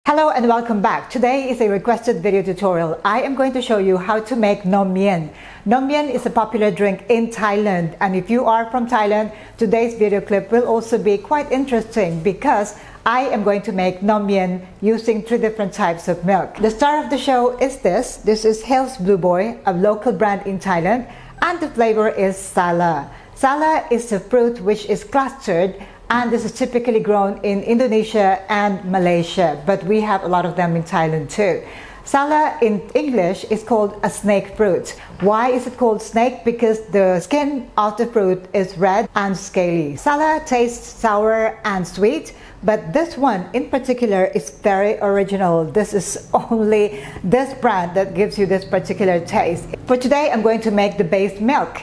Hello and welcome back. Today is a requested video tutorial. I am going to show you how to make Namien. Namien is a popular drink in Thailand, and if you are from Thailand, today's video clip will also be quite interesting because I am going to make Namien using 3 different types of milk. The star of the show is this. This is Hale's Blue Boy, a local brand in Thailand, and the flavor is Sala. Sala is a fruit which is clustered, and this is typically grown in Indonesia and Malaysia, but we have a lot of them in Thailand too. Sala in English is called a snake fruit. Why is it called snake? Because the skin of the fruit is red and scaly. Sala tastes sour and sweet, but this one in particular is very original. This is only this brand that gives you this particular taste. For today, I'm going to make the base milk.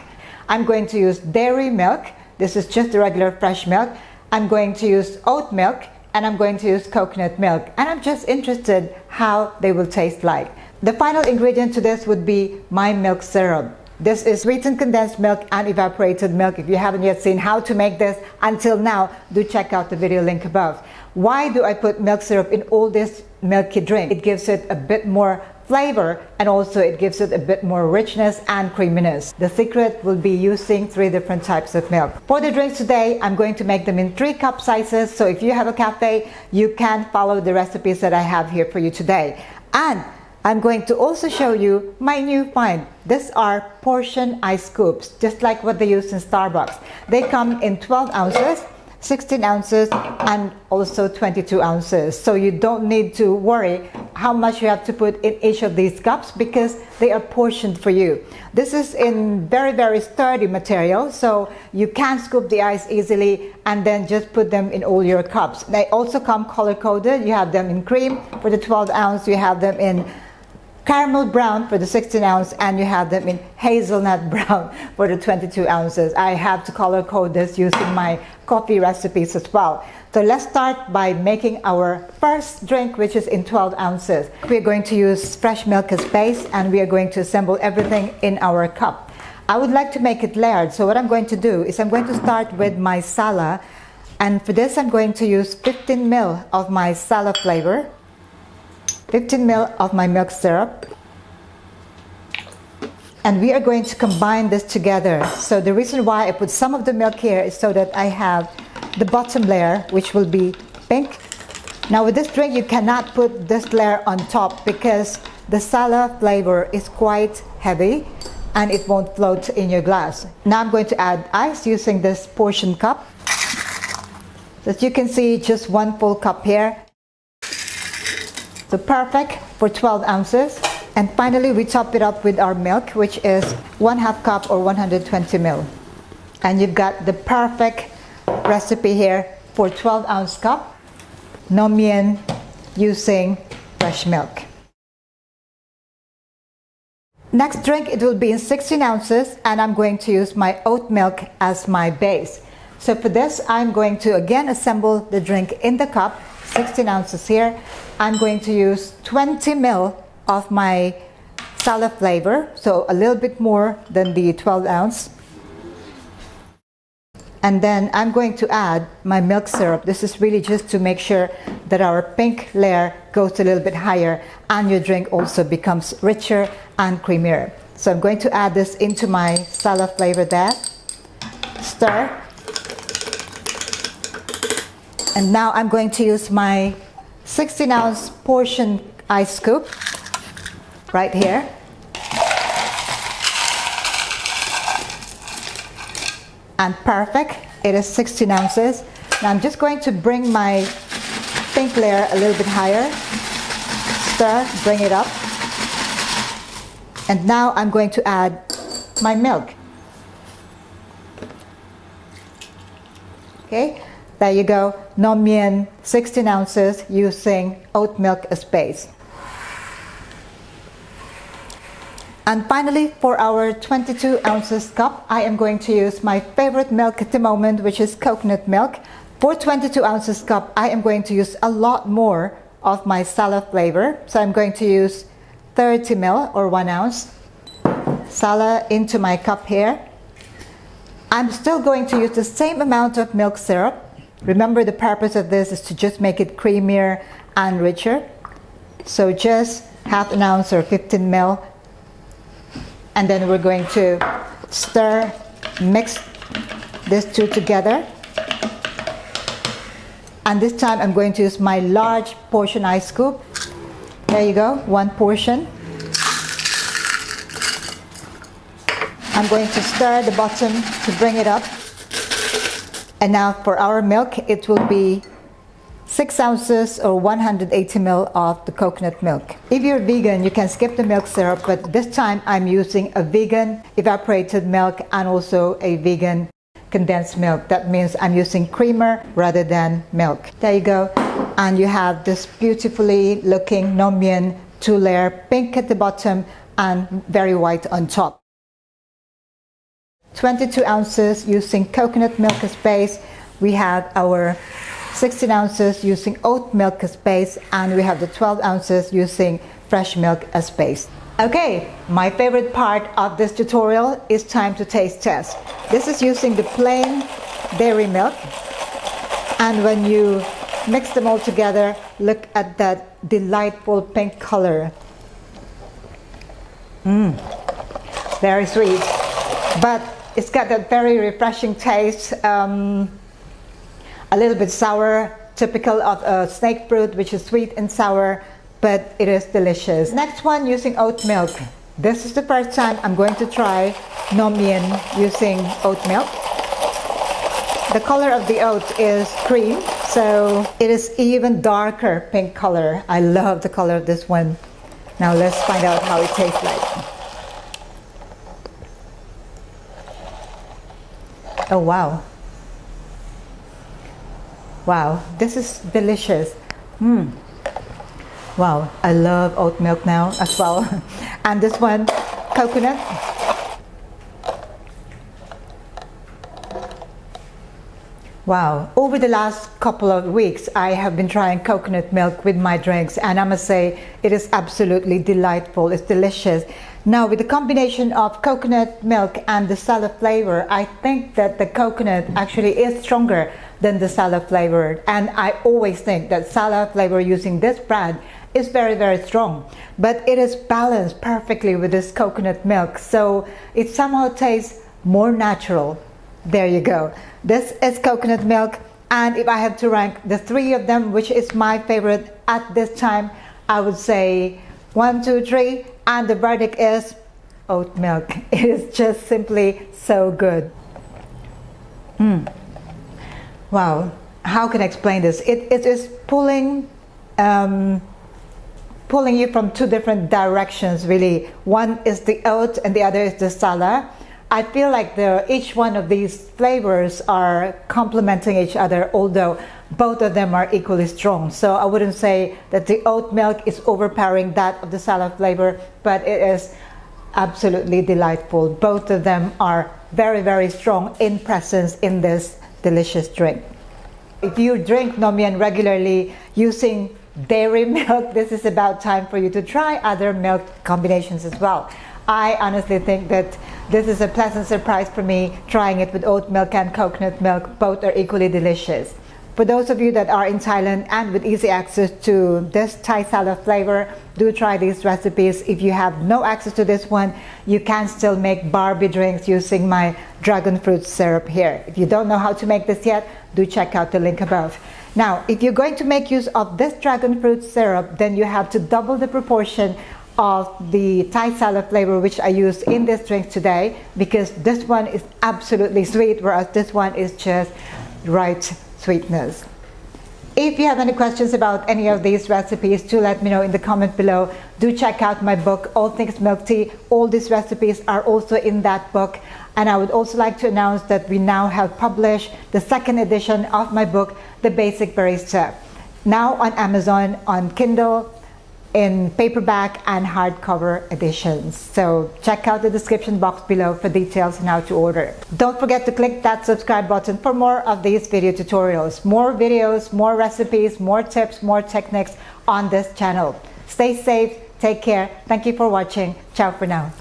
I'm going to use dairy milk. This is just the regular fresh milk. I'm going to use oat milk, and I'm going to use coconut milk, and I'm just interested how they will taste like. The final ingredient to this would be my milk syrup. This is sweetened condensed milk and evaporated milk. If you haven't yet seen how to make this until now, do check out the video link above. Why do I put milk syrup in all this milky drink? It gives it a bit more flavor, and also it gives it a bit more richness and creaminess. The secret will be using 3 different types of milk. For the drinks today, I'm going to make them in 3 cup sizes, so if you have a cafe, you can follow the recipes that I have here for you today. And I'm going to also show you my new find. These are portion ice scoops, just like what they use in Starbucks. They come in 12 ounces, 16 ounces, and also 22 ounces. So you don't need to worry how much you have to put in each of these cups because they are portioned for you. This is in very sturdy material, so you can scoop the ice easily and then just put them in all your cups. They also come color coded. You have them in cream for the 12 ounce, you have them in caramel brown for the 16 ounce, and you have them in hazelnut brown for the 22 ounces. I have to color code this using my coffee recipes as well. So let's start by making our first drink, which is in 12 ounces. We're going to use fresh milk as base, and we are going to assemble everything in our cup. I would like to make it layered, so what I'm going to do is I'm going to start with my Sala, and for this I'm going to use 15 ml of my Sala flavor, 15 ml of my milk syrup, and we are going to combine this together. So the reason why I put some of the milk here is so that I have the bottom layer, which will be pink. Now with this drink, you cannot put this layer on top because the Sala flavor is quite heavy and it won't float in your glass. Now I'm going to add ice using this portion cup. So as you can see, just 1 full cup here. So perfect for 12 ounces. And finally, we top it up with our milk, which is 1/2 cup or 120 ml. And you've got the perfect recipe here for 12 ounce cup Namien using fresh milk. Next drink, it will be in 16 ounces, and I'm going to use my oat milk as my base. So for this, I'm going to again assemble the drink in the cup, 16 ounces here. I'm going to use 20 ml of my Sala flavor, so a little bit more than the 12 ounce. And then I'm going to add my milk syrup. This is really just to make sure that our pink layer goes a little bit higher and your drink also becomes richer and creamier. So I'm going to add this into my Sala flavor there. Stir. And now I'm going to use my 16 ounce portion ice scoop right here. And perfect, it is 16 ounces. Now I'm just going to bring my pink layer a little bit higher. Stir, bring it up. And now I'm going to add my milk. Okay. There you go, Namien 16 ounces using oat milk as base. And finally, for our 22 ounces cup, I am going to use my favorite milk at the moment, which is coconut milk. For 22 ounces cup, I am going to use a lot more of my Sala flavor. So I'm going to use 30 ml or 1 ounce Sala into my cup here. I'm still going to use the same amount of milk syrup. Remember, the purpose of this is to just make it creamier and richer. So just half an ounce or 15 ml. And then we're going to stir, mix these two together. And this time I'm going to use my large portion ice scoop. There you go, 1 portion. I'm going to stir the bottom to bring it up. And now for our milk, it will be 6 ounces or 180 ml of the coconut milk. If you're vegan, you can skip the milk syrup, but this time I'm using a vegan evaporated milk and also a vegan condensed milk. That means I'm using creamer rather than milk. There you go. And you have this beautifully looking Namien 2-layer, pink at the bottom and very white on top. 22 ounces using coconut milk as base. We have our 16 ounces using oat milk as base, and we have the 12 ounces using fresh milk as base. Okay, my favorite part of this tutorial is time to taste test. This is using the plain dairy milk, and when you mix them all together, look at that delightful pink color. Very sweet, but it's got that very refreshing taste. A little bit sour, typical of a snake fruit, which is sweet and sour, but it is delicious. Next one, using oat milk. This is the first time I'm going to try Namien using oat milk. The color of the oat is cream, so it is even darker pink color. I love the color of this one. Now let's find out how it tastes like. Oh wow. Wow, this is delicious. Wow, I love oat milk now as well. And this one, coconut. Wow, over the last couple of weeks, I have been trying coconut milk with my drinks, and I must say, it is absolutely delightful. It's delicious. Now, with the combination of coconut milk and the Sala flavor, I think that the coconut actually is stronger than the Sala flavor. And I always think that Sala flavor using this brand is very, very strong. But it is balanced perfectly with this coconut milk. So it somehow tastes more natural. There you go. This is coconut milk. And if I have to rank the three of them, which is my favorite at this time, I would say 1, 2, 3. And the verdict is oat milk. It is just simply so good. Wow, how can I explain this? It is pulling you from two different directions, really. One is the oat and the other is the Sala. I feel like each one of these flavors are complementing each other, although both of them are equally strong. So I wouldn't say that the oat milk is overpowering that of the Sala flavor, but it is absolutely delightful. Both of them are very, very strong in presence in this delicious drink. If you drink Namien regularly using dairy milk, this is about time for you to try other milk combinations as well. I honestly think that this is a pleasant surprise for me, trying it with oat milk and coconut milk. Both are equally delicious. For those of you that are in Thailand and with easy access to this Thai Sala flavor, do try these recipes. If you have no access to this one, you can still make Barbie drinks using my dragon fruit syrup here. If you don't know how to make this yet, do check out the link above. Now, if you're going to make use of this dragon fruit syrup, then you have to double the proportion of the Thai Sala flavor which I used in this drink today, because this one is absolutely sweet, whereas this one is just right sweetness. If you have any questions about any of these recipes, do let me know in the comment below. Do check out my book, All Things Milk Tea. All these recipes are also in that book. And I would also like to announce that we now have published the second edition of my book, The Basic Barista, now on Amazon, on Kindle, in paperback and hardcover editions. So check out the description box below for details on how to order. Don't forget to click that subscribe button for more of these video tutorials. More videos, more recipes, more tips, more techniques on this channel. Stay safe, take care. Thank you for watching. Ciao for now.